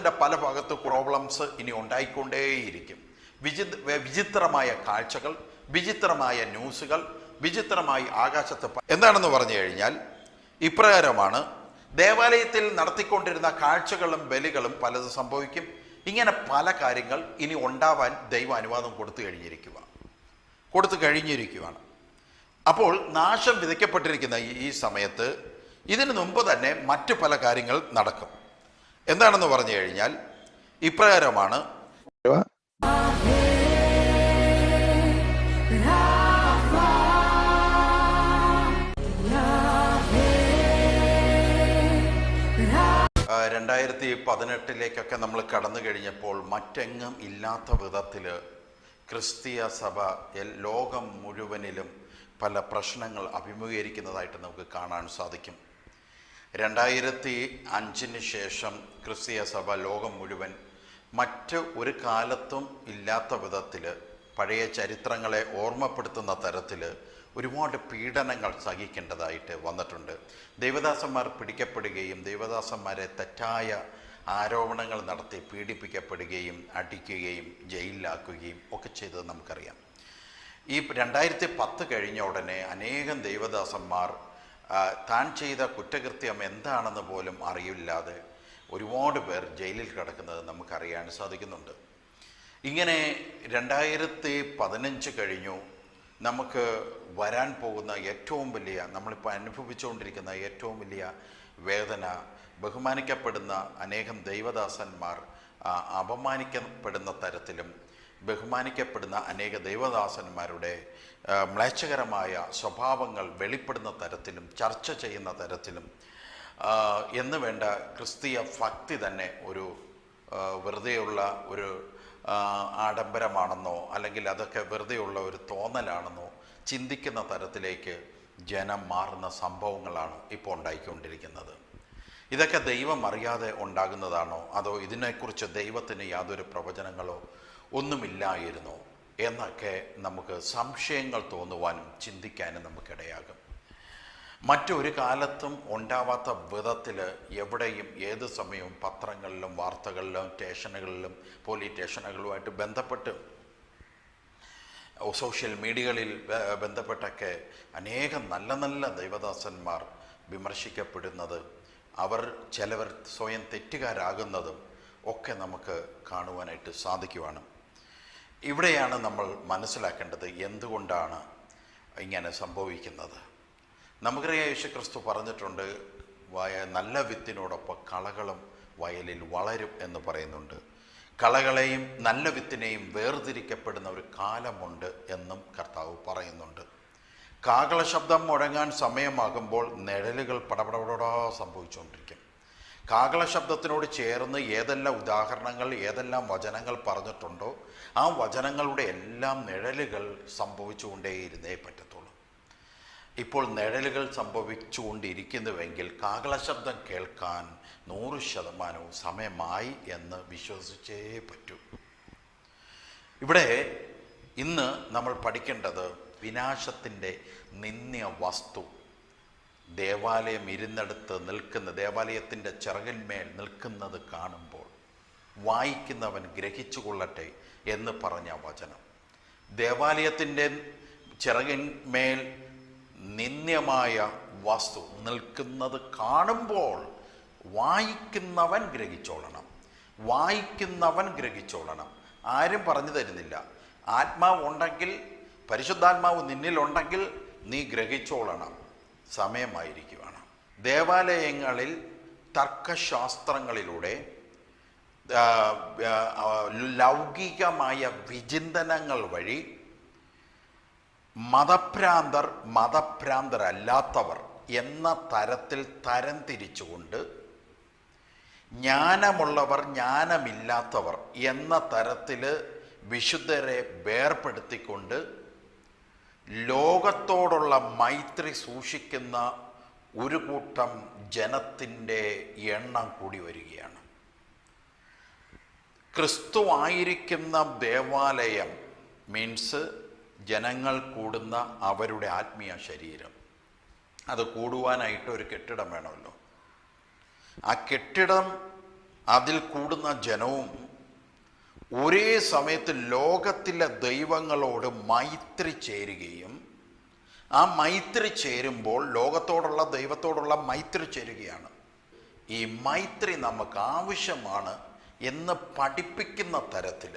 ലോകത്തിൻ്റെ പല ഭാഗത്ത് പ്രോബ്ലംസ് ഇനി ഉണ്ടായിക്കൊണ്ടേയിരിക്കും. വിചിത്രമായ കാഴ്ചകൾ, വിചിത്രമായ ന്യൂസുകൾ, വിചിത്രമായി ആകാശത്ത് എന്താണെന്ന് പറഞ്ഞു കഴിഞ്ഞാൽ ഇപ്രകാരമാണ്. ദേവാലയത്തിൽ നടത്തിക്കൊണ്ടിരുന്ന കാഴ്ചകളും ബലികളും പലതും സംഭവിക്കും. ഇങ്ങനെ പല കാര്യങ്ങൾ ഇനി ഉണ്ടാവാൻ ദൈവ അനുവാദം കൊടുത്തു കഴിഞ്ഞിരിക്കുകയാണ്. അപ്പോൾ നാശം വിതയ്ക്കപ്പെട്ടിരിക്കുന്ന ഈ സമയത്ത് ഇതിനു മുമ്പ് തന്നെ മറ്റു പല കാര്യങ്ങൾ നടക്കും. എന്താണെന്ന് പറഞ്ഞു കഴിഞ്ഞാൽ ഇപ്രകാരമാണ്. രണ്ടായിരത്തി 2018 നമ്മൾ കടന്നു കഴിഞ്ഞപ്പോൾ മറ്റെങ്ങും ഇല്ലാത്ത വിധത്തിൽ ക്രിസ്തീയ സഭ ലോകം മുഴുവനിലും പല പ്രശ്നങ്ങൾ അഭിമുഖീകരിക്കുന്നതായിട്ട് നമുക്ക് കാണാൻ സാധിക്കും. 2005 ശേഷം ക്രിസ്തീയ സഭ ലോകം മുഴുവൻ മറ്റ് ഒരു കാലത്തും ഇല്ലാത്ത വിധത്തിൽ പഴയ ചരിത്രങ്ങളെ ഓർമ്മപ്പെടുത്തുന്ന തരത്തിൽ ഒരുപാട് പീഡനങ്ങൾ സഹിക്കേണ്ടതായിട്ട് വന്നിട്ടുണ്ട്. ദൈവദാസന്മാർ പിടിക്കപ്പെടുകയും ദൈവദാസന്മാരെ തെറ്റായ ആരോപണങ്ങൾ നടത്തി പീഡിപ്പിക്കപ്പെടുകയും അടിക്കുകയും ജയിലിലാക്കുകയും ഒക്കെ ചെയ്തത് നമുക്കറിയാം. ഈ 2010 കഴിഞ്ഞ ഉടനെ അനേകം ദൈവദാസന്മാർ താൻ ചെയ്ത കുറ്റകൃത്യം എന്താണെന്ന് പോലും അറിയില്ലാതെ ഒരുപാട് പേർ ജയിലിൽ കിടക്കുന്നത് നമുക്കറിയാൻ സാധിക്കുന്നുണ്ട്. ഇങ്ങനെ 2015 കഴിഞ്ഞു. നമുക്ക് വരാൻ പോകുന്ന ഏറ്റവും വലിയ, നമ്മളിപ്പോൾ അനുഭവിച്ചുകൊണ്ടിരിക്കുന്ന ഏറ്റവും വലിയ വേദന, ബഹുമാനിക്കപ്പെടുന്ന അനേകം ദൈവദാസന്മാർ അപമാനിക്കപ്പെടുന്ന തരത്തിലും ബഹുമാനിക്കപ്പെടുന്ന അനേക ദൈവദാസന്മാരുടെ മ്ലേച്ഛകരമായ സ്വഭാവങ്ങൾ വെളിപ്പെടുന്ന തരത്തിലും ചർച്ച ചെയ്യുന്ന തരത്തിലും എന്ന് വേണ്ട ക്രിസ്തീയ ഭക്തി തന്നെ ഒരു വെറുതെയുള്ള ഒരു ആഡംബരമാണെന്നോ അല്ലെങ്കിൽ അതൊക്കെ വെറുതെയുള്ള ഒരു തോന്നലാണെന്നോ ചിന്തിക്കുന്ന തരത്തിലേക്ക് ജനം മാറുന്ന സംഭവങ്ങളാണ് ഇപ്പോൾ ഉണ്ടായിക്കൊണ്ടിരിക്കുന്നത്. ഇതൊക്കെ ദൈവം അറിയാതെ ഉണ്ടാകുന്നതാണോ, അതോ ഇതിനെക്കുറിച്ച് ദൈവത്തിന് യാതൊരു പ്രവചനങ്ങളോ ഒന്നുമില്ലായിരുന്നോ എന്നൊക്കെ നമുക്ക് സംശയങ്ങൾ തോന്നുവാനും ചിന്തിക്കാനും നമുക്കിടയാകും. മറ്റൊരു കാലത്തും ഉണ്ടാവാത്ത വിധത്തിൽ എവിടെയും ഏത് സമയവും പത്രങ്ങളിലും വാർത്തകളിലും സ്റ്റേഷനുകളിലും പോലീസ് സ്റ്റേഷനുകളുമായിട്ട് ബന്ധപ്പെട്ട് സോഷ്യൽ മീഡിയകളിൽ ബന്ധപ്പെട്ടൊക്കെ അനേകം നല്ല നല്ല ദൈവദാസന്മാർ വിമർശിക്കപ്പെടുന്നത്, ചിലവർ സ്വയം തെറ്റുകാരാകുന്നതും ഒക്കെ നമുക്ക് കാണുവാനായിട്ട് സാധിക്കുവാണ്. ഇവിടെയാണ് നമ്മൾ മനസ്സിലാക്കേണ്ടത് എന്തുകൊണ്ടാണ് ഇങ്ങനെ സംഭവിക്കുന്നത്. നമുക്കറിയാം, യേശുക്രിസ്തു പറഞ്ഞിട്ടുണ്ട്, നല്ല വിത്തിനോടൊപ്പം കളകളും വയലിൽ വളരും എന്ന് പറയുന്നുണ്ട്. കളകളെയും നല്ല വിത്തിനെയും വേർതിരിക്കപ്പെടുന്ന ഒരു കാലമുണ്ട് എന്നും കർത്താവ് പറയുന്നുണ്ട്. കാഹള ശബ്ദം മുഴങ്ങാൻ സമയമാകുമ്പോൾ നിഴലുകൾ പടപടപടാ സംഭവിച്ചുകൊണ്ടിരിക്കും. കാഹള ശബ്ദത്തിനോട് ചേർന്ന് ഏതെല്ലാം ഉദാഹരണങ്ങൾ, ഏതെല്ലാം വചനങ്ങൾ പറഞ്ഞിട്ടുണ്ടോ ആ വചനങ്ങളുടെ എല്ലാം നിഴലുകൾ സംഭവിച്ചുകൊണ്ടേയിരുന്നേ പറ്റത്തുള്ളൂ. ഇപ്പോൾ നിഴലുകൾ സംഭവിച്ചുകൊണ്ടിരിക്കുന്നുവെങ്കിൽ കാഹള ശബ്ദം കേൾക്കാൻ 100% സമയമായി എന്ന് വിശ്വസിച്ചേ പറ്റൂ. ഇവിടെ ഇന്ന് നമ്മൾ പഠിക്കേണ്ടത് വിനാശത്തിൻ്റെ നിന്ദ്യ വസ്തു ദേവാലയം ഇരുന്നെടുത്ത് ദേവാലയത്തിൻ്റെ ചിറകിന്മേൽ നിൽക്കുന്നത് കാണുമ്പോൾ വായിക്കുന്നവൻ ഗ്രഹിച്ചു കൊള്ളട്ടെ എന്ന് പറഞ്ഞ വചനം. ദേവാലയത്തിൻ്റെ ചിറകിന്മേൽ നിന്ദ്യമായ വസ്തു നിൽക്കുന്നത് കാണുമ്പോൾ വായിക്കുന്നവൻ ഗ്രഹിച്ചോളണം. ആരും പറഞ്ഞു തരുന്നില്ല. ആത്മാവ് ഉണ്ടെങ്കിൽ, പരിശുദ്ധാത്മാവ് നിന്നിലുണ്ടെങ്കിൽ നീ ഗ്രഹിച്ചോളണം. സമയമായിരിക്കുകയാണ്. ദേവാലയങ്ങളിൽ തർക്കശാസ്ത്രങ്ങളിലൂടെ ലൗകികമായ വിചിന്തനങ്ങൾ വഴി മതഭ്രാന്തരല്ലാത്തവർ എന്ന തരത്തിൽ തരംതിരിച്ചുകൊണ്ട് ജ്ഞാനമുള്ളവർ ജ്ഞാനമില്ലാത്തവർ എന്ന തരത്തിൽ വിശുദ്ധരെ വേർപെടുത്തിക്കൊണ്ട് ലോകത്തോടുള്ള മൈത്രി സൂക്ഷിക്കുന്ന ഒരു കൂട്ടം ജനത്തിൻ്റെ എണ്ണം കൂടി വരികയാണ്. ക്രിസ്തു ആയിരിക്കുന്ന ദേവാലയം മീൻസ് ജനങ്ങൾ കൂടുന്ന അവരുടെ ആത്മീയ ശരീരം. അത് കൂടുവാനായിട്ട് ഒരു കെട്ടിടം വേണമല്ലോ. ആ കെട്ടിടം അതിൽ കൂടുന്ന ജനവും ഒരേ സമയത്ത് ലോകത്തിലെ ദൈവങ്ങളോട് മൈത്രി ചേരുകയും ആ മൈത്രി ചേരുമ്പോൾ ലോകത്തോടുള്ള ദൈവത്തോടുള്ള മൈത്രി ചേരുകയാണ്. ഈ മൈത്രി നമുക്ക് ആവശ്യമാണ് എന്ന് പഠിപ്പിക്കുന്ന തരത്തിൽ,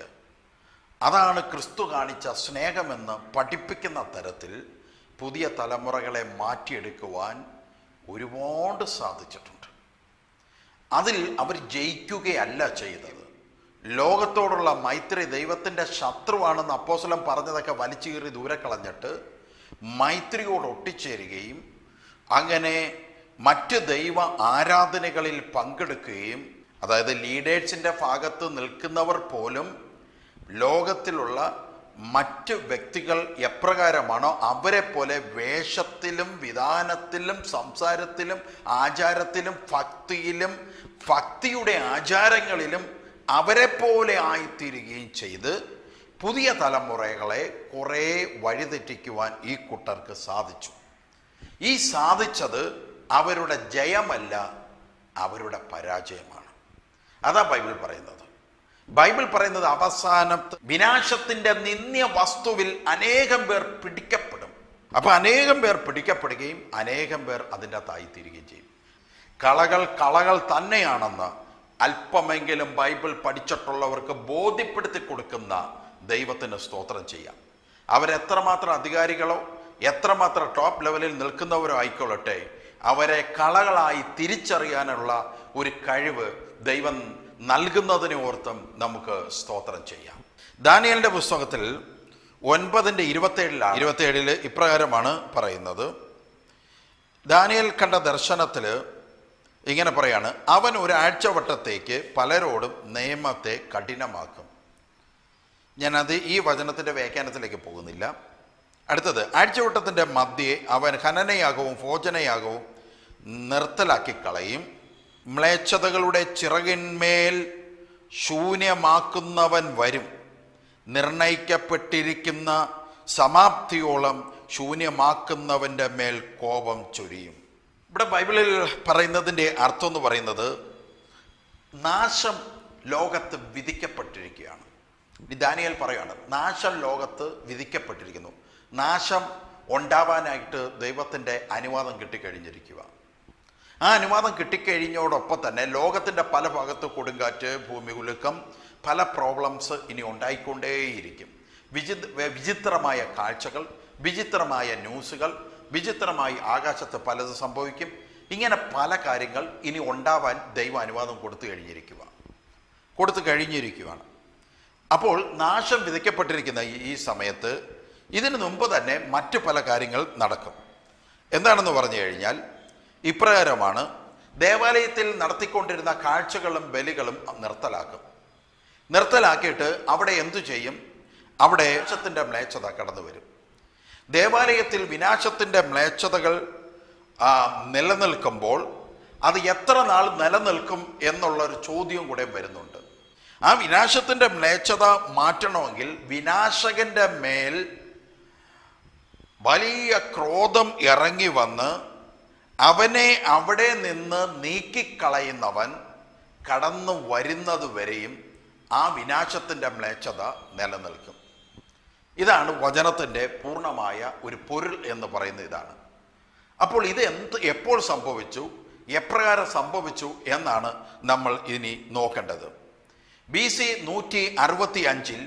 അതാണ് ക്രിസ്തു കാണിച്ച സ്നേഹമെന്ന് പഠിപ്പിക്കുന്ന തരത്തിൽ പുതിയ തലമുറകളെ മാറ്റിയെടുക്കുവാൻ ഒരുപാട് സാധിച്ചിട്ടുണ്ട്. അതിൽ അവർ ജയിക്കുകയല്ല ചെയ്തത്. ലോകത്തോടുള്ള മൈത്രി, ദൈവത്തിൻ്റെ ശത്രുവാണെന്ന് അപ്പോസ്തലൻ പറഞ്ഞതൊക്കെ വലിച്ചു കീറി ദൂരെ കളഞ്ഞിട്ട് മൈത്രിയോട് ഒട്ടിച്ചേരുകയും അങ്ങനെ മറ്റ് ദൈവ ആരാധനകളിൽ പങ്കെടുക്കുകയും, അതായത് ലീഡേഴ്സിൻ്റെ ഭാഗത്ത് നിൽക്കുന്നവർ പോലും ലോകത്തിലുള്ള മറ്റ് വ്യക്തികൾ എപ്രകാരമാണോ അവരെ പോലെ വേഷത്തിലും വിധാനത്തിലും സംസാരത്തിലും ആചാരത്തിലും ഭക്തിയിലും ഭക്തിയുടെ ആചാരങ്ങളിലും അവരെ പോലെ ആയിത്തീരുകയും ചെയ്ത് പുതിയ തലമുറകളെ കുറേ വഴിതെറ്റിക്കുവാൻ ഈ കൂട്ടർക്ക് സാധിച്ചു. ഈ സാധിച്ചത് അവരുടെ ജയമല്ല, അവരുടെ പരാജയമാണ്. അതാ ബൈബിൾ പറയുന്നത്. ബൈബിൾ പറയുന്നത് അവസാനത്തെ വിനാശത്തിൻ്റെ നിന്ദ്യ വസ്തുവിൽ അനേകം പേർ പിടിക്കപ്പെടും. അപ്പം അനേകം പേർ പിടിക്കപ്പെടുകയും അനേകം പേർ അതിൻ്റെ അകത്തായിത്തീരുകയും ചെയ്യും. കളകൾ തന്നെയാണെന്ന് അല്പമെങ്കിലും ബൈബിൾ പഠിച്ചിട്ടുള്ളവർക്ക് ബോധ്യപ്പെടുത്തി കൊടുക്കുന്ന ദൈവത്തിന് സ്തോത്രം ചെയ്യാം. അവരെത്രമാത്രം അധികാരികളോ എത്രമാത്രം ടോപ്പ് ലെവലിൽ നിൽക്കുന്നവരോ ആയിക്കൊള്ളട്ടെ, അവരെ കളകളായി തിരിച്ചറിയാനുള്ള ഒരു കഴിവ് ദൈവം നൽകുന്നതിനെ ഓർത്തും നമുക്ക് സ്തോത്രം ചെയ്യാം. ദാനിയേലിൻ്റെ പുസ്തകത്തിൽ 9:27 ഇപ്രകാരമാണ് പറയുന്നത്. ദാനിയേൽ കണ്ട ദർശനത്തിൽ ഇങ്ങനെ പറയാണ്, അവൻ ഒരാഴ്ചവട്ടത്തേക്ക് പലരോടും നിയമത്തെ കഠിനമാക്കും. ഞാനത് ഈ വചനത്തിൻ്റെ വ്യാഖ്യാനത്തിലേക്ക് പോകുന്നില്ല. അടുത്തത്, ആഴ്ചവട്ടത്തിൻ്റെ മധ്യേ അവൻ ഹനനയാഗവും ഭോജനയാഗവും നിർത്തലാക്കി കളയും. മ്ലേച്ഛതകളുടെ ചിറകിന്മേൽ ശൂന്യമാക്കുന്നവൻ വരും. നിർണയിക്കപ്പെട്ടിരിക്കുന്ന സമാപ്തിയോളം ശൂന്യമാക്കുന്നവൻ്റെ മേൽ കോപം ചൊരിയും. ഇവിടെ ബൈബിളിൽ പറയുന്നതിൻ്റെ അർത്ഥം എന്ന് പറയുന്നത് നാശം ലോകത്ത് വിധിക്കപ്പെട്ടിരിക്കുകയാണ്. ദാനിയേൽ പറയുകയാണ്, നാശം ലോകത്ത് വിധിക്കപ്പെട്ടിരിക്കുന്നു. നാശം ഉണ്ടാവാനായിട്ട് ദൈവത്തിൻ്റെ അനുവാദം കിട്ടിക്കഴിഞ്ഞിരിക്കുക. ആ അനുവാദം കിട്ടിക്കഴിഞ്ഞോടൊപ്പം തന്നെ ലോകത്തിൻ്റെ പല ഭാഗത്ത് കൊടുങ്കാറ്റ്, ഭൂമി കുലുക്കം, പല പ്രോബ്ലംസ് ഇനി ഉണ്ടായിക്കൊണ്ടേയിരിക്കും. വിചിത്രമായ കാഴ്ചകൾ, വിചിത്രമായ ന്യൂസുകൾ, വിചിത്രമായി ആകാശത്ത് പലത് സംഭവിക്കും. ഇങ്ങനെ പല കാര്യങ്ങൾ ഇനി ഉണ്ടാവാൻ ദൈവ അനുവാദം കൊടുത്തു കഴിഞ്ഞിരിക്കുകയാണ്. അപ്പോൾ നാശം വിധിക്കപ്പെട്ടിരിക്കുന്ന ഈ സമയത്ത് ഇതിനു മുമ്പ് തന്നെ മറ്റു പല കാര്യങ്ങൾ നടക്കും. എന്താണെന്ന് പറഞ്ഞു കഴിഞ്ഞാൽ ഇപ്രകാരമാണ്. ദേവാലയത്തിൽ നടത്തിക്കൊണ്ടിരുന്ന കാഴ്ചകളും ബലികളും നിർത്തലാക്കിയിട്ട് അവിടെ എന്തു ചെയ്യും? അവിടെ വിനാശത്തിൻ്റെ മ്ലേച്ഛത കടന്നു വരും. ദേവാലയത്തിൽ വിനാശത്തിൻ്റെ മ്ലേച്ഛതകൾ നിലനിൽക്കുമ്പോൾ അത് എത്ര നാൾ നിലനിൽക്കും എന്നുള്ളൊരു ചോദ്യം കൂടെ വരുന്നുണ്ട്. ആ വിനാശത്തിൻ്റെ മ്ലേച്ഛത മാറ്റണമെങ്കിൽ വിനാശകന്റെ മേൽ വലിയ ക്രോധം ഇറങ്ങി വന്ന് അവനെ അവിടെ നിന്ന് നീക്കിക്കളയുന്നവൻ കടന്നു വരുന്നത് വരെയും ആ വിനാശത്തിൻ്റെ മ്ലേച്ഛത നിലനിൽക്കും. ഇതാണ് വചനത്തിൻ്റെ പൂർണ്ണമായ ഒരു പൊരുൾ എന്ന് പറയുന്ന ഇതാണ്. അപ്പോൾ ഇത് എപ്പോൾ സംഭവിച്ചു, എപ്രകാരം സംഭവിച്ചു എന്നാണ് നമ്മൾ ഇനി നോക്കേണ്ടത്. BC 165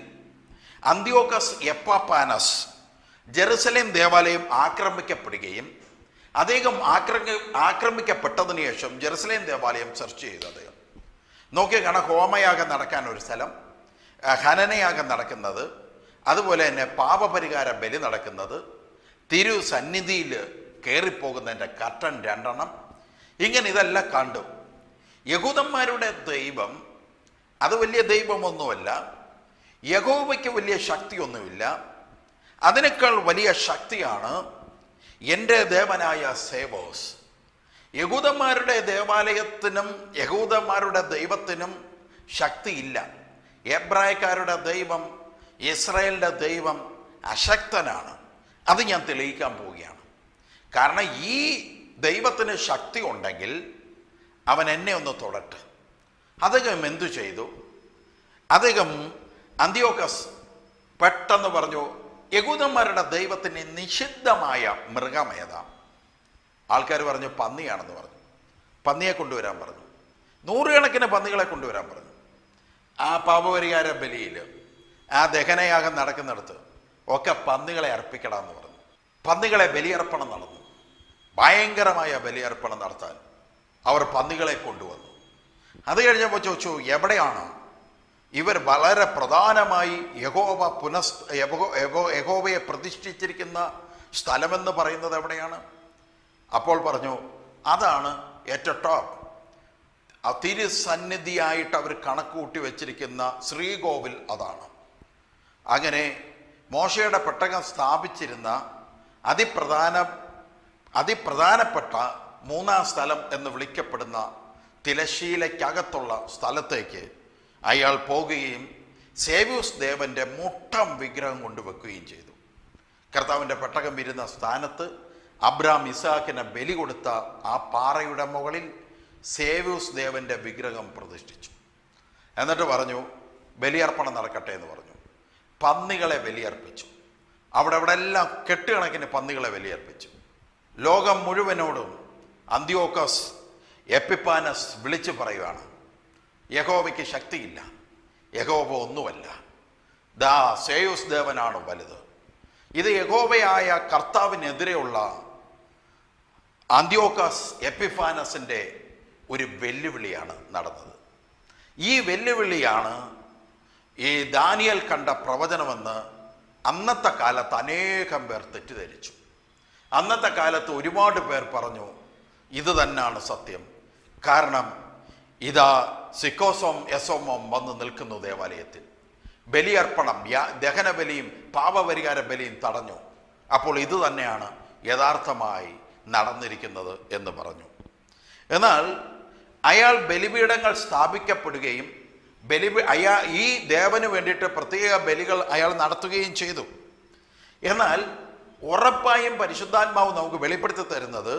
അന്ത്യോക്കസ് എപ്പാപ്പാനസ് ജെറുസലേം ദേവാലയം ആക്രമിക്കപ്പെടുകയും അദ്ദേഹം ആക്രമിക്കപ്പെട്ടതിന് ശേഷം ജെറുസലേം ദേവാലയം സെർച്ച് ചെയ്തു. അദ്ദേഹം നോക്കിയ കാണാൻ ഹോമയാഗം നടക്കാൻ ഒരു സ്ഥലം, ഹനനയാഗം നടക്കുന്നത്, അതുപോലെ തന്നെ പാപപരിഹാര ബലി നടക്കുന്നത്, തിരു സന്നിധിയിൽ കയറിപ്പോകുന്നതിൻ്റെ കർട്ടൻ 2 ഇങ്ങനെ ഇതെല്ലാം കണ്ടു. യഹൂദന്മാരുടെ ദൈവം അത് വലിയ ദൈവമൊന്നുമല്ല, യഹോവയ്ക്ക് വലിയ ശക്തിയൊന്നുമില്ല. അതിനേക്കാൾ വലിയ ശക്തിയാണ് എൻ്റെ ദേവനായ സേവോസ്. യഹൂദന്മാരുടെ ദേവാലയത്തിനും യഹൂദന്മാരുടെ ദൈവത്തിനും ശക്തിയില്ല. എബ്രായക്കാരുടെ ദൈവം, ഇസ്രായേലിൻ്റെ ദൈവം അശക്തനാണ്. അത് ഞാൻ തെളിയിക്കാൻ പോവുകയാണ്. കാരണം ഈ ദൈവത്തിന് ശക്തി ഉണ്ടെങ്കിൽ അവൻ എന്നെ ഒന്ന് തൊടട്ടെ. അദ്ദേഹം എന്തു ചെയ്തു? അദ്ദേഹം അന്ത്യോക്കസ് പെട്ടെന്ന് പറഞ്ഞു, യഹൂദന്മാരുടെ ദൈവത്തിന് നിഷിദ്ധമായ മൃഗമേതാ? ആൾക്കാർ പറഞ്ഞു പന്നിയാണെന്ന് പറഞ്ഞു. പന്നിയെ കൊണ്ടുവരാൻ പറഞ്ഞു. 100 കണക്കിന് പന്നികളെ കൊണ്ടുവരാൻ പറഞ്ഞു. ആ പാപപരിഹാര ബലിയിൽ, ആ ദഹനയാഗം നടക്കുന്നിടത്ത് ഒക്കെ പന്നികളെ അർപ്പിക്കണമെന്ന് പറഞ്ഞു. പന്നികളെ ബലിയർപ്പണം നടന്നു. ഭയങ്കരമായ ബലിയർപ്പണം നടത്താൻ അവർ പന്നികളെ കൊണ്ടുവന്നു. അത് കഴിഞ്ഞപ്പോൾ ചോദിച്ചു, എവിടെയാണ് ഇവർ വളരെ പ്രധാനമായി യഹോവയെ പ്രതിഷ്ഠിച്ചിരിക്കുന്ന സ്ഥലമെന്ന് പറയുന്നത് എവിടെയാണ്? അപ്പോൾ പറഞ്ഞു, അതാണ് ഏറ്റവും ടോപ്പ്, തിരുസന്നിധിയായിട്ട് അവർ കണക്ക് കൂട്ടി വെച്ചിരിക്കുന്ന ശ്രീകോവിൽ അതാണ്. അങ്ങനെ മോശയുടെ പെട്ടകം സ്ഥാപിച്ചിരുന്ന അതിപ്രധാനപ്പെട്ട 3-ാം സ്ഥലം എന്ന് വിളിക്കപ്പെടുന്ന തിരശ്ശീലയ്ക്കകത്തുള്ള സ്ഥലത്തേക്ക് അയാൾ പോകുകയും സേവ്യൂസ് ദേവന്റെ മുട്ടം വിഗ്രഹം കൊണ്ടുവെക്കുകയും ചെയ്തു. കർത്താവിൻ്റെ പെട്ടകം ഇരുന്ന സ്ഥാനത്ത് അബ്രാം ഇസാക്കിനെ ബലി കൊടുത്ത ആ പാറയുടെ മുകളിൽ സേവ്യൂസ് ദേവന്റെ വിഗ്രഹം പ്രതിഷ്ഠിച്ചു. എന്നിട്ട് പറഞ്ഞു, ബലിയർപ്പണം നടക്കട്ടെ എന്ന് പറഞ്ഞു. പന്നികളെ ബലിയർപ്പിച്ചു. അവിടെ എല്ലാം കെട്ടുകണക്കിന് പന്നികളെ ബലിയർപ്പിച്ചു. ലോകം മുഴുവനോടും അന്ത്യോക്കസ് എപ്പിഫാനസ് വിളിച്ചു പറയുകയാണ്, യഹോവയ്ക്ക് ശക്തിയില്ല, യഹോവ ഒന്നുമല്ല, ദാ സേയൂസ് ദേവനാണ് വലുത്. ഇത് യഹോവയായ കർത്താവിനെതിരെയുള്ള അന്ത്യോക്കസ് എപ്പിഫാനസിൻ്റെ ഒരു വെല്ലുവിളിയാണ് നടന്നത്. ഈ വെല്ലുവിളിയാണ് ഈ ദാനിയേൽ കണ്ട പ്രവചനമെന്ന് അന്നത്തെ കാലത്ത് അനേകം പേർ തെറ്റിദ്ധരിച്ചു. അന്നത്തെ കാലത്ത് ഒരുപാട് പേർ പറഞ്ഞു, ഇത് തന്നെയാണ് സത്യം. കാരണം ഇതാ സിക്കോസോം എസോമോം വന്ന് നിൽക്കുന്നു ദേവാലയത്തിൽ. ബലിയർപ്പണം, ദഹനബലിയും പാപപരിഹാര ബലിയും തടഞ്ഞു. അപ്പോൾ ഇത് തന്നെയാണ് യഥാർത്ഥമായി നടന്നിരിക്കുന്നത് എന്ന് പറഞ്ഞു. എന്നാൽ അയാൾ ബലിപീഠങ്ങൾ സ്ഥാപിക്കപ്പെടുകയും ഈ ദേവന് വേണ്ടിയിട്ട് പ്രത്യേക ബലികൾ അയാൾ നടത്തുകയും ചെയ്തു. എന്നാൽ ഉറപ്പായും പരിശുദ്ധാത്മാവ് നമുക്ക് വെളിപ്പെടുത്തി തരുന്നത്,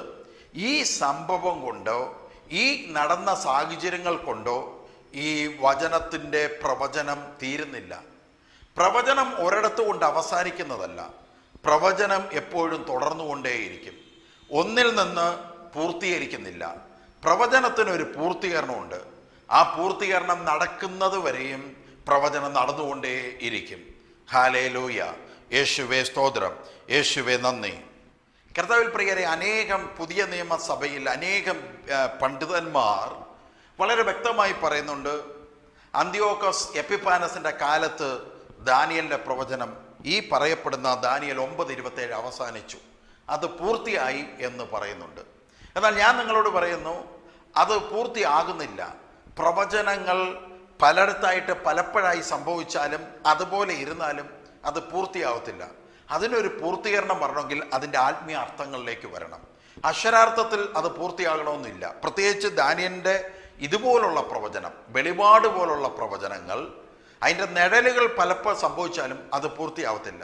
ഈ സംഭവം കൊണ്ടോ ഈ നടന്ന സാഹചര്യങ്ങൾ കൊണ്ടോ ഈ വചനത്തിൻ്റെ പ്രവചനം തീരുന്നില്ല. പ്രവചനം ഒരിടത്ത് കൊണ്ട് അവസാനിക്കുന്നതല്ല. പ്രവചനം എപ്പോഴും തുടർന്നുകൊണ്ടേയിരിക്കും. ഒന്നിൽ നിന്ന് പൂർത്തീകരിക്കുന്നില്ല. പ്രവചനത്തിനൊരു പൂർത്തീകരണമുണ്ട്. ആ പൂർത്തീകരണം നടക്കുന്നത് വരെയും പ്രവചനം നടന്നുകൊണ്ടേയിരിക്കും. ഹല്ലേലൂയ. യേശുവേ സ്തോത്രം, യേശുവേ നന്ദി. കർത്താവിൽ പ്രിയരെ, അനേകം പുതിയ നിയമസഭയിൽ അനേകം പണ്ഡിതന്മാർ വളരെ വ്യക്തമായി പറയുന്നുണ്ട്, അന്ത്യോക്കസ് എപ്പിഫാനസിൻ്റെ കാലത്ത് ദാനിയേലിൻ്റെ പ്രവചനം, ഈ പറയപ്പെടുന്ന ദാനിയേൽ 9:27 അവസാനിച്ചു, അത് പൂർത്തിയായി എന്ന് പറയുന്നുണ്ട്. എന്നാൽ ഞാൻ നിങ്ങളോട് പറയുന്നു, അത് പൂർത്തിയാകുന്നില്ല. പ്രവചനങ്ങൾ പലയിടത്തായിട്ട് പലപ്പോഴായി സംഭവിച്ചാലും അതുപോലെ ഇരുന്നാലും അത് പൂർത്തിയാവത്തില്ല. അതിനൊരു പൂർത്തീകരണം വരണമെങ്കിൽ അതിൻ്റെ ആത്മീയ അർത്ഥങ്ങളിലേക്ക് വരണം. അക്ഷരാർത്ഥത്തിൽ അത് പൂർത്തിയാകണമെന്നില്ല. പ്രത്യേകിച്ച് ദാനിയേലിൻ്റെ ഇതുപോലുള്ള പ്രവചനം, വെളിപാട് പോലുള്ള പ്രവചനങ്ങൾ, അതിൻ്റെ നിഴലുകൾ പലപ്പോൾ സംഭവിച്ചാലും അത് പൂർത്തിയാവത്തില്ല.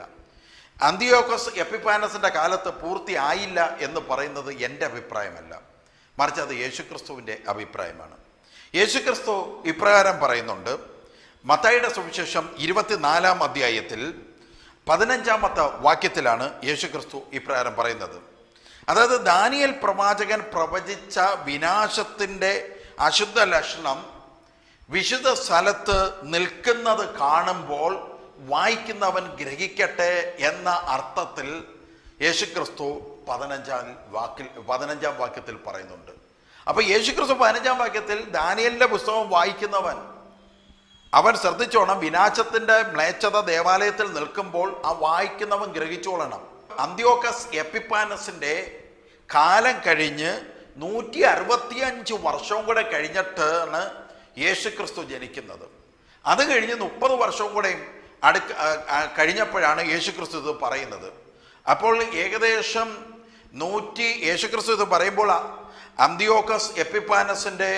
അന്ത്യോക്കസ് എപ്പിഫാനസിൻ്റെ കാലത്ത് പൂർത്തിയായില്ല എന്ന് പറയുന്നത് എൻ്റെ അഭിപ്രായമല്ല, മറിച്ച് അത് യേശുക്രിസ്തുവിൻ്റെ അഭിപ്രായമാണ്. യേശുക്രിസ്തു ഇപ്രകാരം പറയുന്നുണ്ട്. മത്തായിയുടെ സുവിശേഷം 24-ാം അധ്യായത്തിൽ 15-ാമത്തെ വാക്യത്തിലാണ് യേശുക്രിസ്തു ഇപ്രകാരം പറയുന്നത്. അതായത് ദാനിയേൽ പ്രവാചകൻ പ്രവചിച്ച വിനാശത്തിൻ്റെ അശുദ്ധ ലക്ഷണം വിശുദ്ധ സ്ഥലത്ത് നിൽക്കുന്നത് കാണുമ്പോൾ വായിക്കുന്നവൻ ഗ്രഹിക്കട്ടെ എന്ന അർത്ഥത്തിൽ യേശുക്രിസ്തു 15-ാം വാക്യത്തിൽ പറയുന്നുണ്ട്. അപ്പോൾ യേശുക്രിസ്തു 15-ാം വാക്യത്തിൽ ദാനിയേലിൻ്റെ പുസ്തകം വായിക്കുന്നവൻ അവൻ ശ്രദ്ധിച്ചോണം, വിനാശത്തിൻ്റെ മ്ലേച്ഛത ദേവാലയത്തിൽ നിൽക്കുമ്പോൾ ആ വായിക്കുന്നവൻ ഗ്രഹിച്ചോളണം. അന്ത്യോക്കസ് എപ്പിഫാനസിൻ്റെ കാലം കഴിഞ്ഞ് 165 വർഷവും കൂടെ കഴിഞ്ഞിട്ടാണ് യേശുക്രിസ്തു ജനിക്കുന്നത്. അത് കഴിഞ്ഞ് 30 വർഷവും കൂടെ കഴിഞ്ഞപ്പോഴാണ് യേശുക്രിസ്തു ഇത് പറയുന്നത്. അപ്പോൾ ഏകദേശം യേശുക്രിസ്തു ഇത് പറയുമ്പോൾ അന്ത്യോക്കസ് എപ്പിഫാനസിൻ്റെ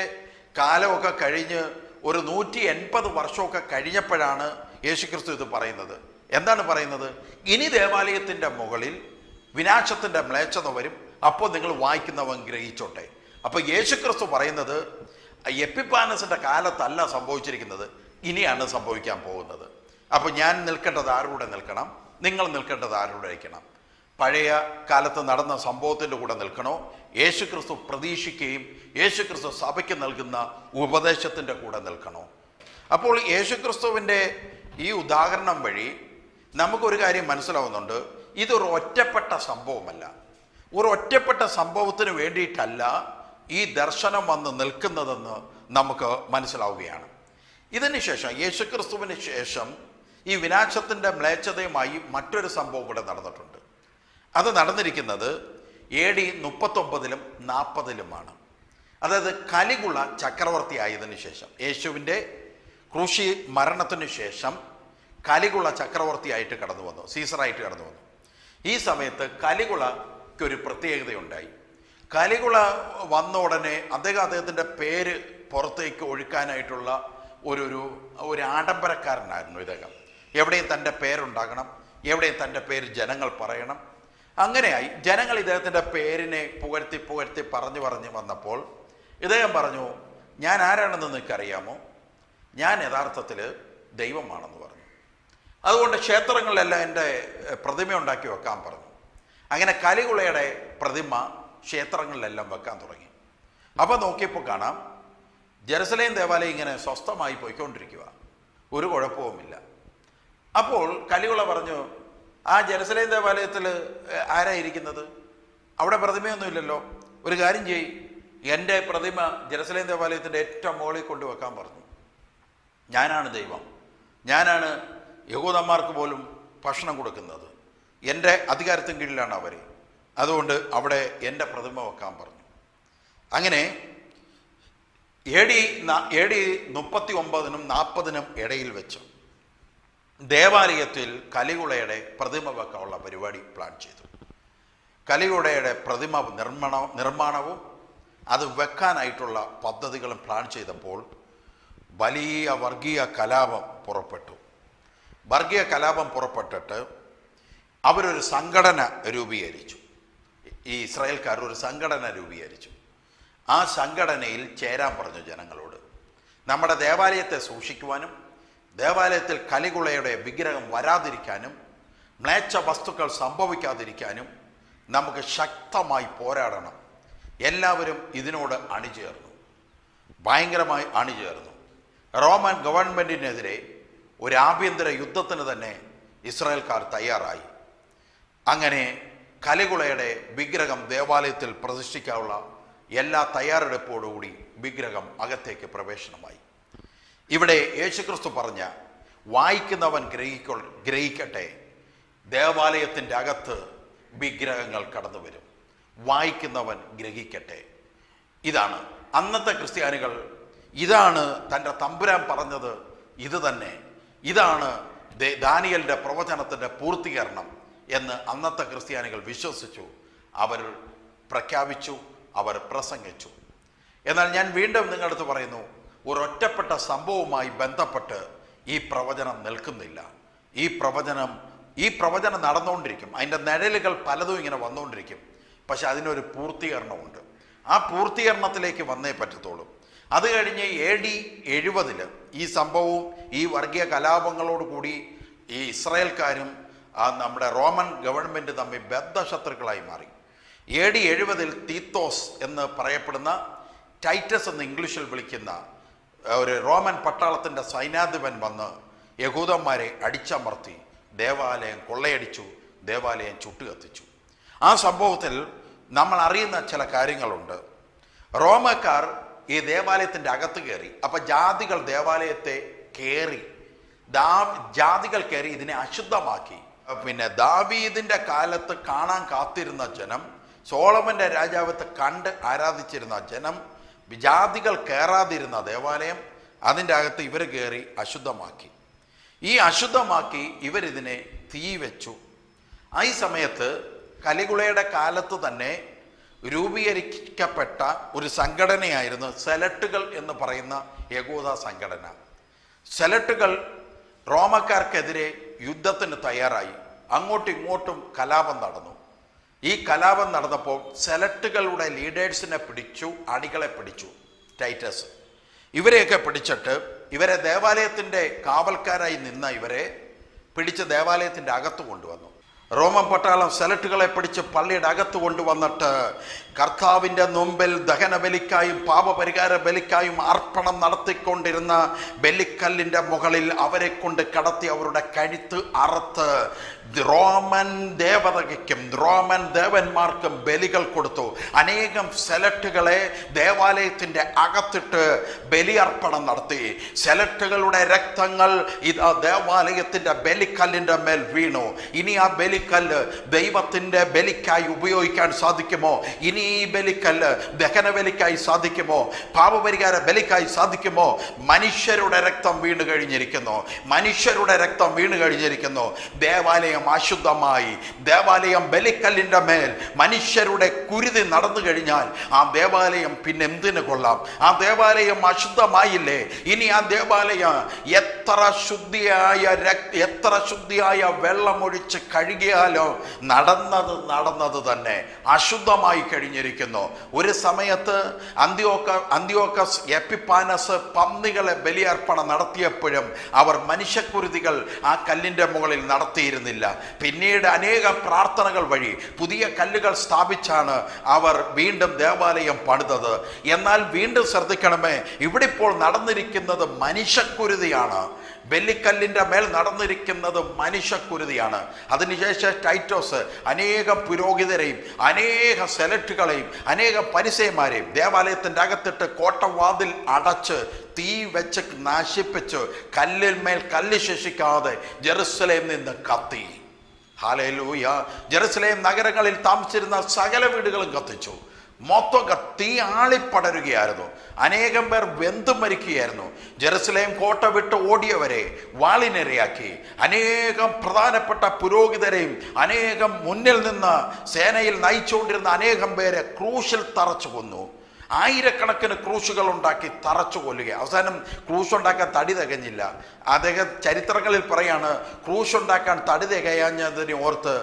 കാലമൊക്കെ കഴിഞ്ഞ് ഒരു 180 വർഷമൊക്കെ കഴിഞ്ഞപ്പോഴാണ് യേശുക്രിസ്തു ഇത് പറയുന്നത്. എന്താണ് പറയുന്നത്? ഇനി ദേവാലയത്തിൻ്റെ മുകളിൽ വിനാശത്തിൻ്റെ മ്ലേച്ഛത വരും, അപ്പോൾ നിങ്ങൾ വായിക്കുന്നവൻ ഗ്രഹിച്ചോട്ടെ. അപ്പോൾ യേശുക്രിസ്തു പറയുന്നത് എപ്പിഫാനസിൻ്റെ കാലത്തല്ല സംഭവിച്ചിരിക്കുന്നത്, ഇനിയാണ് സംഭവിക്കാൻ പോകുന്നത്. അപ്പോൾ ഞാൻ നിൽക്കേണ്ടത് ആരുടെ നിൽക്കണം? നിങ്ങൾ നിൽക്കേണ്ടത് ആരുടെ ഇരിക്കണം? പഴയ കാലത്ത് നടന്ന സംഭവത്തിൻ്റെ കൂടെ നിൽക്കണോ? യേശുക്രിസ്തു പ്രതീക്ഷിക്കുകയും യേശുക്രിസ്തു സഭയ്ക്ക് നൽകുന്ന ഉപദേശത്തിൻ്റെ കൂടെ നിൽക്കണോ? അപ്പോൾ യേശുക്രിസ്തുവിൻ്റെ ഈ ഉദാഹരണം വഴി നമുക്കൊരു കാര്യം മനസ്സിലാവുന്നുണ്ട്. ഇതൊരു ഒറ്റപ്പെട്ട സംഭവമല്ല. ഒരു ഒറ്റപ്പെട്ട സംഭവത്തിന് വേണ്ടിയിട്ടല്ല ഈ ദർശനം വന്ന് നിൽക്കുന്നതെന്ന് നമുക്ക് മനസ്സിലാവുകയാണ്. ഇതിന് ശേഷം, യേശുക്രിസ്തുവിന് ശേഷം, ഈ വിനാശത്തിൻ്റെ മ്ലേച്ഛതയുമായി മറ്റൊരു സംഭവം കൂടെ നടന്നിട്ടുണ്ട്. അത് നടന്നിരിക്കുന്നത് AD 39-ലും 40-ലുമാണ്. അതായത് കലികുള ചക്രവർത്തി ആയതിനു ശേഷം, യേശുവിൻ്റെ ക്രൂശി മരണത്തിനു ശേഷം കലികുള ചക്രവർത്തിയായിട്ട് കടന്നു വന്നു, സീസറായിട്ട് കടന്നു വന്നു. ഈ സമയത്ത് കലികുളയ്ക്കൊരു പ്രത്യേകതയുണ്ടായി. കലികുള വന്ന ഉടനെ അദ്ദേഹത്തിൻ്റെ പേര് പുറത്തേക്ക് ഒഴുക്കാനായിട്ടുള്ള ഒരു ആഡംബരക്കാരനായിരുന്നു ഇദ്ദേഹം. എവിടെയും തൻ്റെ പേരുണ്ടാകണം, എവിടെയും തൻ്റെ പേര് ജനങ്ങൾ പറയണം. അങ്ങനെയായി ജനങ്ങൾ ഇദ്ദേഹത്തിൻ്റെ പേരിനെ പുകഴ്ത്തി പുകഴ്ത്തി പറഞ്ഞു വന്നപ്പോൾ ഇദ്ദേഹം പറഞ്ഞു, ഞാൻ ആരാണെന്ന് നിങ്ങൾക്കറിയാമോ? ഞാൻ യഥാർത്ഥത്തിൽ ദൈവമാണെന്ന് പറഞ്ഞു. അതുകൊണ്ട് ക്ഷേത്രങ്ങളിലെല്ലാം എൻ്റെ പ്രതിമ ഉണ്ടാക്കി വെക്കാൻ പറഞ്ഞു. അങ്ങനെ കലികുളയുടെ പ്രതിമ ക്ഷേത്രങ്ങളിലെല്ലാം വെക്കാൻ തുടങ്ങി. അപ്പോൾ നോക്കിയപ്പോൾ കാണാം, ജെറുസലേം ദേവാലയം ഇങ്ങനെ സ്വസ്ഥമായി പോയിക്കൊണ്ടിരിക്കുക, ഒരു കുഴപ്പവുമില്ല. അപ്പോൾ കലികുള പറഞ്ഞു, ആ ജെറുസലേം ദേവാലയത്തിൽ ആരായിരിക്കുന്നത്? അവിടെ പ്രതിമയൊന്നുമില്ലല്ലോ. ഒരു കാര്യം ചെയ്യ്, എൻ്റെ പ്രതിമ ജെറുസലേം ദേവാലയത്തിൻ്റെ ഏറ്റവും മുകളിൽ കൊണ്ടുവെക്കാൻ പറഞ്ഞു. ഞാനാണ് ദൈവം, ഞാനാണ് യഹൂദന്മാർക്ക് പോലും ഭക്ഷണം കൊടുക്കുന്നത്, എൻ്റെ അധികാരത്തിന് കീഴിലാണ് അവർ, അതുകൊണ്ട് അവിടെ എൻ്റെ പ്രതിമ വെക്കാൻ പറഞ്ഞു. അങ്ങനെ AD 39-നും 40-നും ഇടയിൽ വെച്ച് ദേവാലയത്തിൽ കലികുളയുടെ പ്രതിമ വെക്കാനുള്ള പരിപാടി പ്ലാൻ ചെയ്തു. കലികുളയുടെ പ്രതിമ നിർമ്മാണവും അത് വെക്കാനായിട്ടുള്ള പദ്ധതികളും പ്ലാൻ ചെയ്തപ്പോൾ വലിയ വർഗീയ കലാപം പുറപ്പെട്ടു. വർഗീയ കലാപം പുറപ്പെട്ടിട്ട് അവരൊരു സംഘടന രൂപീകരിച്ചു. ഈ ഇസ്രായേൽക്കാർ ഒരു സംഘടന രൂപീകരിച്ചു. ആ സംഘടനയിൽ ചേരാൻ പറഞ്ഞു ജനങ്ങളോട്. നമ്മുടെ ദേവാലയത്തെ സൂക്ഷിക്കുവാനും ദേവാലയത്തിൽ കലികുളയുടെ വിഗ്രഹം വരാതിരിക്കാനും മ്ലേച്ഛ വസ്തുക്കൾ സംഭവിക്കാതിരിക്കാനും നമുക്ക് ശക്തമായി പോരാടണം. എല്ലാവരും ഇതിനോട് അണിചേർന്നു, ഭയങ്കരമായി അണിചേർന്നു. റോമൻ ഗവൺമെൻറ്റിനെതിരെ ഒരു ആഭ്യന്തര യുദ്ധത്തിന് തന്നെ ഇസ്രായേൽക്കാർ തയ്യാറായി. അങ്ങനെ കലികുളയുടെ വിഗ്രഹം ദേവാലയത്തിൽ പ്രതിഷ്ഠിക്കാനുള്ള എല്ലാ തയ്യാറെടുപ്പോടുകൂടി വിഗ്രഹം അകത്തേക്ക് പ്രവേശനമായി. ഇവിടെ യേശുക്രിസ്തു പറഞ്ഞ, വായിക്കുന്നവൻ ഗ്രഹിക്കട്ടെ, ദേവാലയത്തിൻ്റെ അകത്ത് വിഗ്രഹങ്ങൾ കടന്നു വരും, വായിക്കുന്നവൻ ഗ്രഹിക്കട്ടെ. ഇതാണ് അന്നത്തെ ക്രിസ്ത്യാനികൾ, ഇതാണ് തൻ്റെ തമ്പുരാൻ പറഞ്ഞത്, ഇത് തന്നെ, ഇതാണ് ദാനിയേലിൻ്റെ പ്രവചനത്തിൻ്റെ പൂർത്തീകരണം എന്ന് അന്നത്തെ ക്രിസ്ത്യാനികൾ വിശ്വസിച്ചു, അവർ പ്രഖ്യാപിച്ചു, അവർ പ്രസംഗിച്ചു. എന്നാൽ ഞാൻ വീണ്ടും നിങ്ങളടുത്ത് പറയുന്നു, ഒരൊറ്റപ്പെട്ട സംഭവവുമായി ബന്ധപ്പെട്ട് ഈ പ്രവചനം നിൽക്കുന്നില്ല. ഈ പ്രവചനം നടന്നുകൊണ്ടിരിക്കും. അതിൻ്റെ നിഴലുകൾ പലതും ഇങ്ങനെ വന്നുകൊണ്ടിരിക്കും. പക്ഷെ അതിനൊരു പൂർത്തീകരണമുണ്ട്. ആ പൂർത്തീകരണത്തിലേക്ക് വന്നേ പറ്റത്തുള്ളൂ. അത് കഴിഞ്ഞ് AD 70 ഈ സംഭവവും ഈ വർഗീയ കലാപങ്ങളോടുകൂടി ഈ ഇസ്രായേൽക്കാരും നമ്മുടെ റോമൻ ഗവൺമെൻറ് തമ്മിൽ ബദ്ധശത്രുക്കളായി മാറി. AD 70 തീത്തോസ് എന്ന് പറയപ്പെടുന്ന, ടൈറ്റസ് എന്ന് ഇംഗ്ലീഷിൽ വിളിക്കുന്ന ഒരു റോമൻ പട്ടാളത്തിൻ്റെ സൈന്യാധിപൻ വന്ന് യഹൂദന്മാരെ അടിച്ചമർത്തി ദേവാലയം കൊള്ളയടിച്ചു, ദേവാലയം ചുട്ടുകത്തിച്ചു. ആ സംഭവത്തിൽ നമ്മൾ അറിയുന്ന ചില കാര്യങ്ങളുണ്ട്. റോമക്കാർ ഈ ദേവാലയത്തിൻ്റെ അകത്ത് കയറി. അപ്പം ജാതികൾ ദേവാലയത്തെ കയറി, ജാതികൾ കയറി ഇതിനെ അശുദ്ധമാക്കി. പിന്നെ ദാവീദിൻ്റെ കാലത്ത് കാണാൻ കാത്തിരുന്ന ജനം, സോളമൻ്റെ രാജാവത്തെ കണ്ട് ആരാധിച്ചിരുന്ന ജനം, ജാതികൾ കയറാതിരുന്ന ദേവാലയം, അതിൻ്റെ അകത്ത് ഇവർ കയറി അശുദ്ധമാക്കി. ഈ അശുദ്ധമാക്കി ഇവരിതിനെ തീ വെച്ചു. ഈ സമയത്ത് കലികുളയുടെ കാലത്ത് തന്നെ രൂപീകരിക്കപ്പെട്ട ഒരു സംഘടനയായിരുന്നു സെലട്ടുകൾ എന്ന് പറയുന്ന യഹൂദ സംഘടന. സെലട്ടുകൾ റോമക്കാർക്കെതിരെ യുദ്ധത്തിന് തയ്യാറായി. അങ്ങോട്ടും ഇങ്ങോട്ടും കലാപം നടന്നു. ഈ കലാപം നടന്നപ്പോൾ സെലട്ടുകളുടെ ലീഡേഴ്സിനെ പിടിച്ചു, അണികളെ പിടിച്ചു ടൈറ്റസ്. ഇവരെയൊക്കെ പിടിച്ചിട്ട് ഇവരെ ദേവാലയത്തിൻ്റെ കാവൽക്കാരായി നിന്ന ഇവരെ പിടിച്ച് ദേവാലയത്തിൻ്റെ അകത്ത് കൊണ്ടുവന്നു. റോമൻ പട്ടാളം സെലറ്റുകളെ പിടിച്ച് പള്ളിയുടെ അകത്ത് കൊണ്ടുവന്നിട്ട് കർത്താവിൻ്റെ മുമ്പിൽ ദഹന ബലിക്കായും പാപപരിഹാര ബലിക്കായും അർപ്പണം നടത്തിക്കൊണ്ടിരുന്ന ബലിക്കല്ലിൻ്റെ മുകളിൽ അവരെ കൊണ്ട് കടത്തി അവരുടെ കഴുത്ത് അറുത്ത് റോമൻ ദേവതയ്ക്കും റോമൻ ദേവന്മാർക്കും ബലികൾ കൊടുത്തു. അനേകം സെലറ്റുകളെ ദേവാലയത്തിൻ്റെ അകത്തിട്ട് ബലിയർപ്പണം നടത്തി. സെലറ്റുകളുടെ രക്തങ്ങൾ ഇത് ദേവാലയത്തിൻ്റെ ബലിക്കല്ലിൻ്റെ മേൽ വീണു. ഇനി ആ ബലിക്കല്ല് ദൈവത്തിൻ്റെ ബലിക്കായി ഉപയോഗിക്കാൻ സാധിക്കുമോ? ഇനി ഈ ബലിക്കല്ല് ദഹന ബലിക്കായി സാധിക്കുമോ? പാപപരിഹാര ബലിക്കായി സാധിക്കുമോ? മനുഷ്യരുടെ രക്തം വീണ് കഴിഞ്ഞിരിക്കുന്നു. മനുഷ്യരുടെ രക്തം വീണ് കഴിഞ്ഞിരിക്കുന്നു. ദേവാലയം അശുദ്ധമായി. ദേവാലയം ബലിക്കല്ലിൻ്റെ മേൽ മനുഷ്യരുടെ കുരുതി നടന്നു കഴിഞ്ഞാൽ ആ ദേവാലയം പിന്നെ എന്തിനു കൊള്ളാം? ആ ദേവാലയം അശുദ്ധമായില്ലേ? ഇനി ആ ദേവാലയം എത്ര ശുദ്ധിയായ വെള്ളമൊഴിച്ച് കഴുകിയാലോ നടന്നത് തന്നെ അശുദ്ധമായി കഴിഞ്ഞിരിക്കുന്നു. ഒരു സമയത്ത് അന്ത്യോക്കസ് എപ്പിഫാനസ് പന്നികളെ ബലിയർപ്പണം നടത്തിയപ്പോഴും അവർ മനുഷ്യക്കുരുതികൾ ആ കല്ലിൻ്റെ മുകളിൽ നടത്തിയിരുന്നില്ല. പിന്നീട് അനേകം പ്രാർത്ഥനകൾ വഴി പുതിയ കല്ലുകൾ സ്ഥാപിച്ചാണ് അവർ വീണ്ടും ദേവാലയം പണിതത്. എന്നാൽ വീണ്ടും ശ്രദ്ധിക്കണമേ, ഇവിടെ ഇപ്പോൾ നടന്നിരിക്കുന്നത് മനുഷ്യക്കുരുതിയാണ്. ബലിക്കല്ലിൻ്റെ മേൽ നടന്നിരിക്കുന്നത് മനുഷ്യക്കുരുതിയാണ്. അതിനുശേഷം ടൈറ്റോസ് അനേകം പുരോഹിതരെയും അനേക സെലറ്റുകളെയും അനേകം പരിസയന്മാരെയും ദേവാലയത്തിൻ്റെ അകത്തിട്ട് കോട്ടവാതിൽ അടച്ച് തീ വെച്ച് നശിപ്പിച്ച് കല്ലിൽ മേൽ കല്ല് ശേഷിക്കാതെ ജെറുസലേം നിന്ന് കത്തി. ഹല്ലേലൂയ. ജെറുസലേം നഗരങ്ങളിൽ താമസിച്ചിരുന്ന സകല വീടുകളും കത്തിച്ചു. മൊത്തം തീ ആളിപ്പടരുകയായിരുന്നു. അനേകം പേർ വെന്തു മരിക്കുകയായിരുന്നു. ജെറുസലേം കോട്ട വിട്ട് ഓടിയവരെ വാളിനിരയാക്കി. അനേകം പ്രധാനപ്പെട്ട പുരോഹിതരെയും അനേകം മുന്നിൽ നിന്ന് സേനയിൽ നയിച്ചുകൊണ്ടിരുന്ന അനേകം പേരെ ക്രൂശിൽ തറച്ചു കൊന്നു. ആയിരക്കണക്കിന് ക്രൂശുകൾ ഉണ്ടാക്കി തറച്ചു കൊല്ലുക. അവസാനം ക്രൂശ് ഉണ്ടാക്കാൻ തടി തികഞ്ഞില്ല. അദ്ദേഹം ചരിത്രങ്ങളിൽ പറയാണ്, ക്രൂശ് ഉണ്ടാക്കാൻ തടി തികയാഞ്ഞതിനെ ഓർത്ത്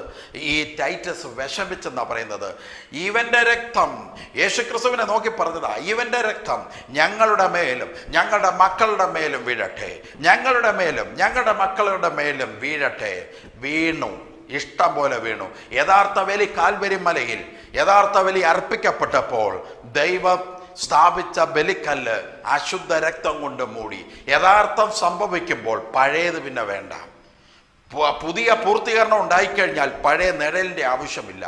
ഈ ടൈറ്റസ് വിഷമിച്ചെന്നാണ് പറയുന്നത്. ഇവൻ്റെ രക്തം, യേശുക്രിസ്തുവിനെ നോക്കി പറഞ്ഞതാ, ഇവൻ്റെ രക്തം ഞങ്ങളുടെ മേലും ഞങ്ങളുടെ മക്കളുടെ മേലും വീഴട്ടെ, ഞങ്ങളുടെ മേലും ഞങ്ങളുടെ മക്കളുടെ മേലും വീഴട്ടെ. വീണു, ഇഷ്ടം പോലെ വീണു. യഥാർത്ഥ ബലി കാൽവരി മലയിൽ യഥാർത്ഥ ബലി അർപ്പിക്കപ്പെട്ടപ്പോൾ ദൈവം സ്ഥാപിച്ച ബലിക്കല്ല് അശുദ്ധ രക്തം കൊണ്ട് മൂടി. യഥാർത്ഥം സംഭവിക്കുമ്പോൾ പഴയത് പിന്നെ വേണ്ട. പുതിയ പൂർത്തീകരണം ഉണ്ടായിക്കഴിഞ്ഞാൽ പഴയ നിഴലിൻ്റെ ആവശ്യമില്ല.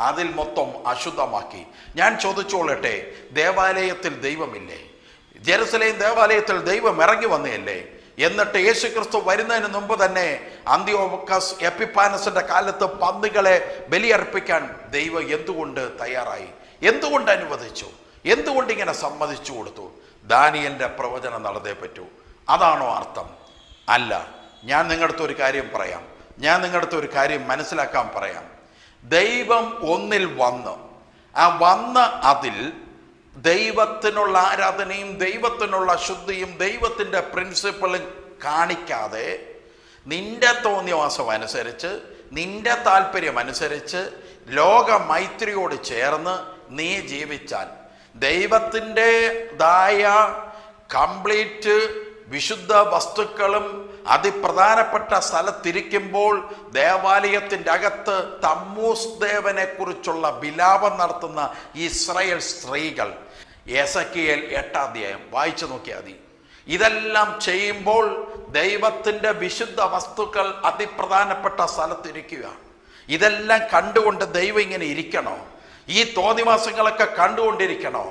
അതിൽ മൊത്തം അശുദ്ധമാക്കി. ഞാൻ ചോദിച്ചോളട്ടെ, ദേവാലയത്തിൽ ദൈവമില്ലേ? ജെറുസലേം ദേവാലയത്തിൽ ദൈവം ഇറങ്ങി വന്നതല്ലേ? എന്നിട്ട് യേശുക്രിസ്തു വരുന്നതിന് മുമ്പ് തന്നെ അന്ത്യോക്കസ് എപ്പിഫാനസിന്റെ കാലത്ത് പന്നികളെ ബലിയർപ്പിക്കാൻ ദൈവം എന്തുകൊണ്ട് തയ്യാറായി? എന്തുകൊണ്ട് അനുവദിച്ചു? എന്തുകൊണ്ട് ഇങ്ങനെ സമ്മതിച്ചു കൊടുത്തു? ദാനിയേലിന്റെ പ്രവചനം നടന്നേ പറ്റൂ. അതാണോ അർത്ഥം? അല്ല. ഞാൻ നിങ്ങളുടെ ഒരു കാര്യം പറയാം. ഞാൻ നിങ്ങളുടെ ഒരു കാര്യം മനസ്സിലാക്കാൻ പറയാം. ദൈവം ഒന്നിൽ വന്ന് അതിൽ ദൈവത്തിനുള്ള ആരാധനയും ദൈവത്തിനുള്ള ശുദ്ധിയും ദൈവത്തിൻ്റെ പ്രിൻസിപ്പിളും കാണിക്കാതെ നിന്റെ തോന്നിയവാസം അനുസരിച്ച് നിന്റെ താല്പര്യം അനുസരിച്ച് ലോക മൈത്രിയോട് ചേർന്ന് നീ ജീവിച്ചാൽ ദൈവത്തിൻ്റെതായ കംപ്ലീറ്റ് വിശുദ്ധ വസ്തുക്കളും അതിപ്രധാനപ്പെട്ട സ്ഥലത്തിരിക്കുമ്പോൾ ദേവാലയത്തിൻ്റെ അകത്ത് തമ്മൂസ് ദേവനെ കുറിച്ചുള്ള വിലാപം നടത്തുന്ന ഇസ്രായേൽ സ്ത്രീകൾ, എസെക്കിയേൽ 8-ാം അധ്യായം വായിച്ചു നോക്കിയാൽ മതി. ഇതെല്ലാം ചെയ്യുമ്പോൾ ദൈവത്തിൻ്റെ വിശുദ്ധ വസ്തുക്കൾ അതിപ്രധാനപ്പെട്ട സ്ഥലത്തിരിക്കുക. ഇതെല്ലാം കണ്ടുകൊണ്ട് ദൈവം ഇങ്ങനെ ഇരിക്കണോ? ഈ തോന്നിവാസങ്ങളൊക്കെ കണ്ടുകൊണ്ടിരിക്കണോ?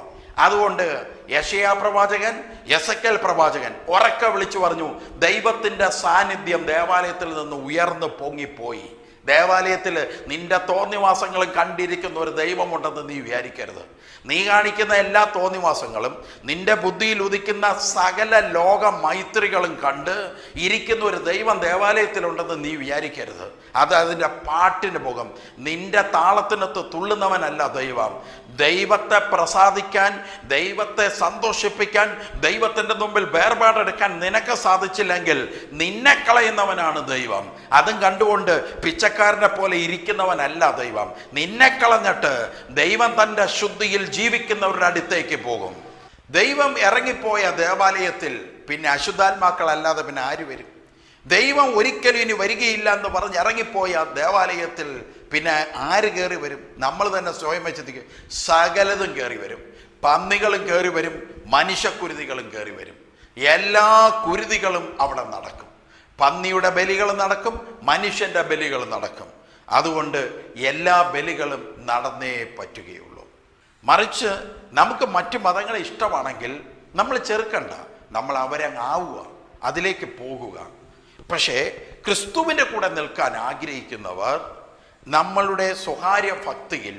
അതുകൊണ്ട് യെശയ്യാ പ്രവാചകൻ, എസെക്കിയേൽ പ്രവാചകൻ ഉറക്കെ വിളിച്ചു പറഞ്ഞു, ദൈവത്തിൻ്റെ സാന്നിധ്യം ദേവാലയത്തിൽ നിന്ന് ഉയർന്നു പൊങ്ങിപ്പോയി. ദേവാലയത്തിൽ നിന്റെ തോന്നിവാസങ്ങളും കണ്ടിരിക്കുന്ന ഒരു ദൈവമുണ്ടെന്ന് നീ വിചാരിക്കരുത്. നീ കാണിക്കുന്ന എല്ലാ തോന്നിവാസങ്ങളും നിന്റെ ബുദ്ധിയിൽ ഉദിക്കുന്ന സകല ലോക മൈത്രികളും കണ്ട് ഇരിക്കുന്ന ഒരു ദൈവം ദേവാലയത്തിലുണ്ടെന്ന് നീ വിചാരിക്കരുത്. അത് അതിൻ്റെ പാട്ടിന് മുഖം. നിന്റെ താളത്തിനൊത്ത് തുള്ളുന്നവനല്ല ദൈവം. ദൈവത്തെ പ്രസാദിക്കാൻ, ദൈവത്തെ സന്തോഷിപ്പിക്കാൻ, ദൈവത്തിൻ്റെ മുമ്പിൽ വേർപാടെടുക്കാൻ നിനക്ക് സാധിച്ചില്ലെങ്കിൽ നിന്നെ കളയുന്നവനാണ് ദൈവം. അതും കണ്ടുകൊണ്ട് പിച്ചക്കാരനെ പോലെ ഇരിക്കുന്നവനല്ല ദൈവം. നിന്നെ കളഞ്ഞിട്ട് ദൈവം തൻ്റെ ശുദ്ധിയിൽ ജീവിക്കുന്നവരുടെ അടുത്തേക്ക് പോകും. ദൈവം ഇറങ്ങിപ്പോയ ദേവാലയത്തിൽ പിന്നെ അശുദ്ധാത്മാക്കളല്ലാതെ പിന്നെ ആര് വരും? ദൈവം ഒരിക്കലും ഇനി വരികയില്ല എന്ന് പറഞ്ഞ് ഇറങ്ങിപ്പോയ ദേവാലയത്തിൽ പിന്നെ ആര് കയറി വരും? നമ്മൾ തന്നെ സ്വയം വെച്ചെത്തിക്കും. സകലതും കയറി വരും. പന്നികളും കയറി വരും, മനുഷ്യക്കുരുതികളും കയറി വരും. എല്ലാ കുരുതികളും അവിടെ നടക്കും. പന്നിയുടെ ബലികൾ നടക്കും, മനുഷ്യൻ്റെ ബലികൾ നടക്കും. അതുകൊണ്ട് എല്ലാ ബലികളും നടന്നേ പറ്റുകയുള്ളൂ. മറിച്ച് നമുക്ക് മറ്റു മതങ്ങളെ ഇഷ്ടമാണെങ്കിൽ നമ്മൾ ചെറുക്കണ്ട, നമ്മൾ അവരെ ആവുക, അതിലേക്ക് പോകുക. പക്ഷേ ക്രിസ്തുവിൻ്റെ കൂടെ നിൽക്കാൻ ആഗ്രഹിക്കുന്നവർ നമ്മളുടെ സ്വകാര്യ ഭക്തിയിൽ,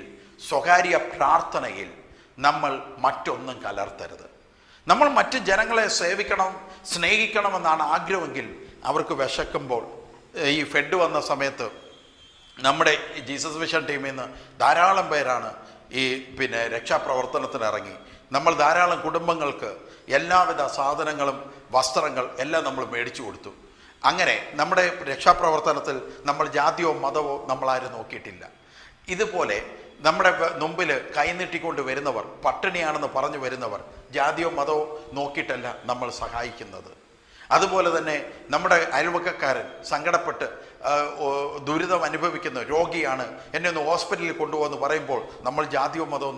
സ്വകാര്യ പ്രാർത്ഥനയിൽ നമ്മൾ മറ്റൊന്നും കലർത്തരുത്. നമ്മൾ മറ്റ് ജനങ്ങളെ സേവിക്കണം, സ്നേഹിക്കണമെന്നാണ് ആഗ്രഹമെങ്കിൽ അവർക്ക് വിശക്കുമ്പോൾ, ഈ ഫെഡ് വന്ന സമയത്ത് നമ്മുടെ ജീസസ് വിഷൻ ടീമിൽ നിന്ന് ധാരാളം പേരാണ് ഈ പിന്നെ രക്ഷാപ്രവർത്തനത്തിന് ഇറങ്ങി. നമ്മൾ ധാരാളം കുടുംബങ്ങൾക്ക് എല്ലാവിധ സാധനങ്ങളും വസ്ത്രങ്ങൾ എല്ലാം നമ്മൾ മേടിച്ചു കൊടുത്തു. അങ്ങനെ നമ്മുടെ രക്ഷാപ്രവർത്തനത്തിൽ നമ്മൾ ജാതിയോ മതമോ നമ്മളാരും നോക്കിയിട്ടില്ല. ഇതുപോലെ നമ്മുടെ മുമ്പിൽ കൈനീട്ടിക്കൊണ്ട് വരുന്നവർ, പട്ടിണിയാണെന്ന് പറഞ്ഞു വരുന്നവർ, ജാതിയോ മതമോ നോക്കിയിട്ടല്ല നമ്മൾ സഹായിക്കുന്നത്. അതുപോലെ തന്നെ നമ്മുടെ അയൽവക്കക്കാരൻ സങ്കടപ്പെട്ട് ദുരിതം അനുഭവിക്കുന്ന രോഗിയാണ്, എന്നെ ഒന്ന് ഹോസ്പിറ്റലിൽ കൊണ്ടുപോകുമെന്ന് പറയുമ്പോൾ നമ്മൾ ജാതിയോ മതവും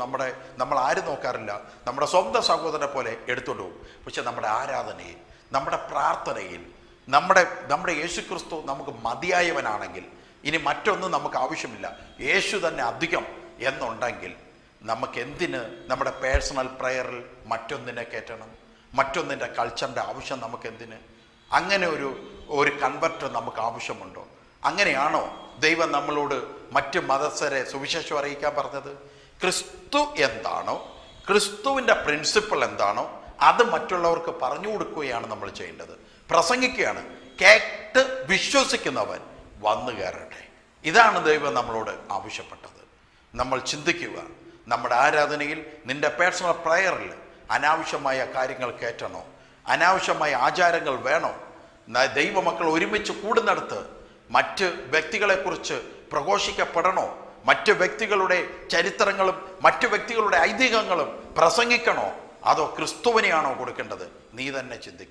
നമ്മൾ ആരും നോക്കാറില്ല. നമ്മുടെ സ്വന്തം സഹോദരനെ പോലെ എടുത്തുകൊണ്ട് പോകും. പക്ഷെ നമ്മുടെ ആരാധനയിൽ, നമ്മുടെ പ്രാർത്ഥനയിൽ, നമ്മുടെ യേശുക്രിസ്തു നമുക്ക് മതിയായവനാണെങ്കിൽ ഇനി മറ്റൊന്നും നമുക്ക് ആവശ്യമില്ല, യേശു തന്നെ അധികം എന്നുണ്ടെങ്കിൽ നമുക്കെന്തിന് നമ്മുടെ പേഴ്സണൽ പ്രയറിൽ മറ്റൊന്നിനെ കയറ്റണം? മറ്റൊന്നിൻ്റെ കൾച്ചറിൻ്റെ ആവശ്യം നമുക്കെന്തിന്? അങ്ങനെ ഒരു കൺവെർട്ടർ നമുക്ക് ആവശ്യമുണ്ടോ? അങ്ങനെയാണോ ദൈവം നമ്മളോട് മറ്റ് മതസ്ഥരെ സുവിശേഷം അറിയിക്കാൻ പറഞ്ഞത്? ക്രിസ്തു എന്താണോ, ക്രിസ്തുവിൻ്റെ പ്രിൻസിപ്പിൾ എന്താണോ അത് മറ്റുള്ളവർക്ക് പറഞ്ഞു കൊടുക്കുകയാണ് നമ്മൾ ചെയ്യേണ്ടത്. പ്രസംഗിക്കുകയാണ്. കേട്ട് വിശ്വസിക്കുന്നവൻ വന്നു കയറട്ടെ. ഇതാണ് ദൈവം നമ്മളോട് ആവശ്യപ്പെട്ടത്. നമ്മൾ ചിന്തിക്കുക, നമ്മുടെ ആരാധനയിൽ, നിന്റെ പേഴ്സണൽ പ്രയറിൽ അനാവശ്യമായ കാര്യങ്ങൾ കയറ്റണോ? അനാവശ്യമായ ആചാരങ്ങൾ വേണോ? ദൈവമക്കൾ ഒരുമിച്ച് കൂടുന്നിടത്ത് മറ്റ് വ്യക്തികളെക്കുറിച്ച് പ്രഘോഷിക്കപ്പെടണോ? മറ്റ് വ്യക്തികളുടെ ചരിത്രങ്ങളും മറ്റു വ്യക്തികളുടെ ഐതിഹ്യങ്ങളും പ്രസംഗിക്കണോ? അതോ ക്രിസ്തുവിനെയാണോ കൊടുക്കേണ്ടത്? നീ തന്നെ ചിന്തിക്കും.